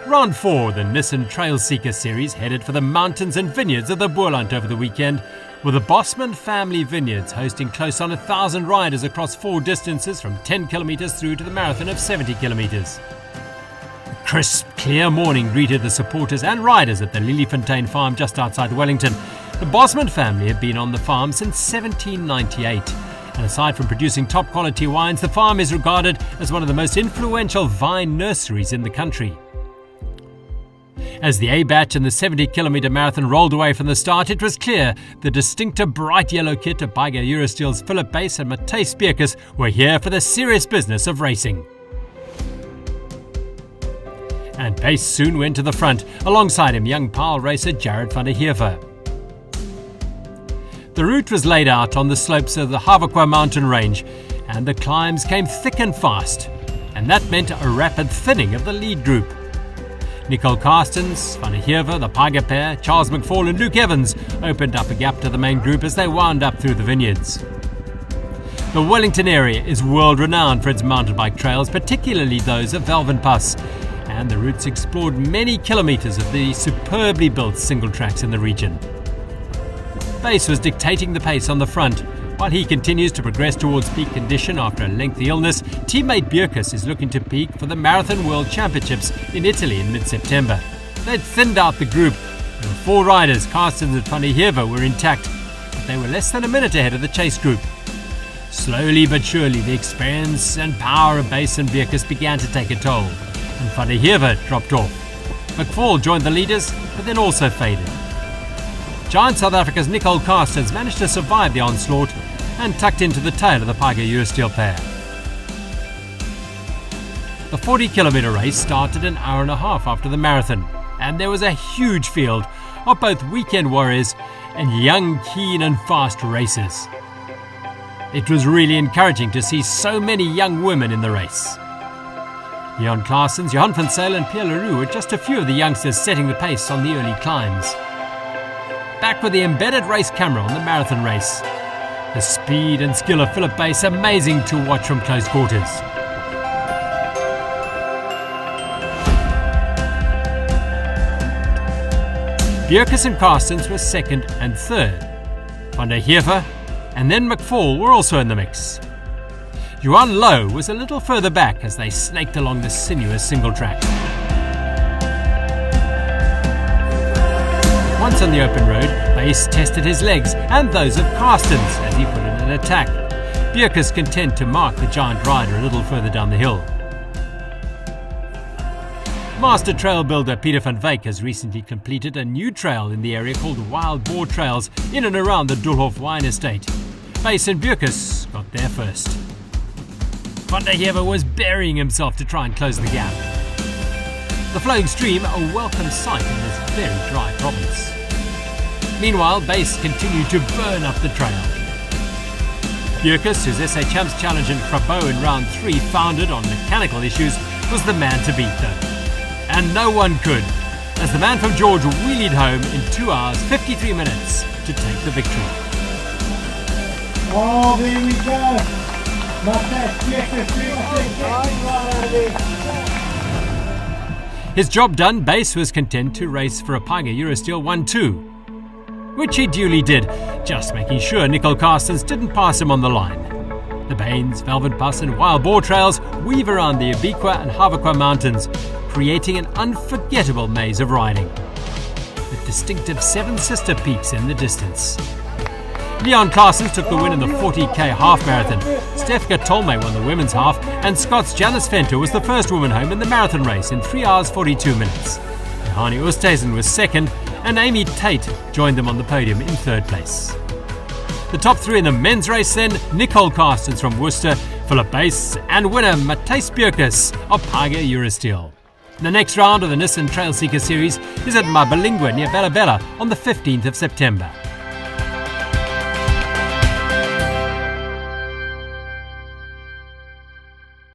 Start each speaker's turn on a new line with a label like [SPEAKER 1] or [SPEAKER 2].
[SPEAKER 1] Round 4, the Nissan Trailseeker Series headed for the mountains and vineyards of the Boerland over the weekend, with the Bosman Family Vineyards hosting close on 1,000 riders across 4 distances from 10 kilometres through to the marathon of 70 kilometres. A crisp, clear morning greeted the supporters and riders at the Liliefontein farm just outside Wellington. The Bosman family have been on the farm since 1798. And aside from producing top quality wines, the farm is regarded as one of the most influential vine nurseries in the country. As the A batch and the 70-kilometre marathon rolled away from the start, it was clear the distinctive bright yellow kit of Beiger Eurosteel's Philip Beukes and Matthys Beukes were here for the serious business of racing. And Beukes soon went to the front, alongside him young Paarl racer Jared van der Heever. The route was laid out on the slopes of the Haverqua mountain range, and the climbs came thick and fast, and that meant a rapid thinning of the lead group. Nicole Carstens, Van der Heever, the Peiger pair, Charles McFall and Luke Evans opened up a gap to the main group as they wound up through the vineyards. The Wellington area is world-renowned for its mountain bike trails, particularly those of Wellington, and the routes explored many kilometres of the superbly built single tracks in the region. Beukes was dictating the pace on the front. While he continues to progress towards peak condition after a lengthy illness, teammate Beukes is looking to peak for the Marathon World Championships in Italy in mid-September. They'd thinned out the group. There were 4 riders, Carstens and Van der Heever, were intact, but they were less than a minute ahead of the chase group. Slowly but surely, the experience and power of Beukes and Beukes began to take a toll, and Van der Heever dropped off. McFall joined the leaders, but then also faded. Giant South Africa's Nicole Carstens managed to survive the onslaught and tucked into the tail of the Beiger Eurosteel pair. The 40-kilometre race started an hour and a half after the marathon, and there was a huge field of both weekend warriors and young, keen and fast racers. It was really encouraging to see so many young women in the race. Leon Claessens, Johan van Zyl and Pierre Leroux were just a few of the youngsters setting the pace on the early climbs. Back with the embedded race camera on the marathon race. The speed and skill of Philip Beukes amazing to watch from close quarters. Beukes and Carstens were second and third. Van der Heever and then McFall were also in the mix. Johan Lowe was a little further back as they snaked along the sinuous single track. Once on the open road, Beukes tested his legs and those of Carstens as he put in an attack. Beukes content to mark the giant rider a little further down the hill. Master trail builder Peter van Wyk has recently completed a new trail in the area called Wild Boar Trails in and around the Doolhof Wine Estate. Beukes and Beukes got there first. Van der Heever was burying himself to try and close the gap. The flowing stream, a welcome sight in this very dry province. Meanwhile, Beukes continued to burn up the trail. Beukes, whose SA Champs Challenge in Grabouw in round 3 foundered on mechanical issues, was the man to beat though. And no one could, as the man from George wheelied home in 2 hours 53 minutes to take the victory.
[SPEAKER 2] Oh, there we go!
[SPEAKER 1] His job done, Beukes was content to race for a Beiger Eurosteel 1-2, which he duly did, just making sure Nicole Carstens didn't pass him on the line. The Bains, Wellington and Wild Boar Trails weave around the Beukes and Haverqua mountains, creating an unforgettable maze of riding, with distinctive 7 sister peaks in the distance. Leon Claessens took the win in the 40k half marathon. Stefka Tolmay won the women's half, and Scott's Janice was the first woman home in the marathon race in 3 hours 42 minutes. Johanni Oosthuizen was second, and Amy Tate joined them on the podium in third place. The top 3 in the men's race then: Nicole Carstens from Worcester, Philip Beukes, and winner Matthys Beukes of Beiger Eurosteel. The next round of the Nissan Trailseeker Series is at Mabalingwa near Bella Bella on the 15th of September.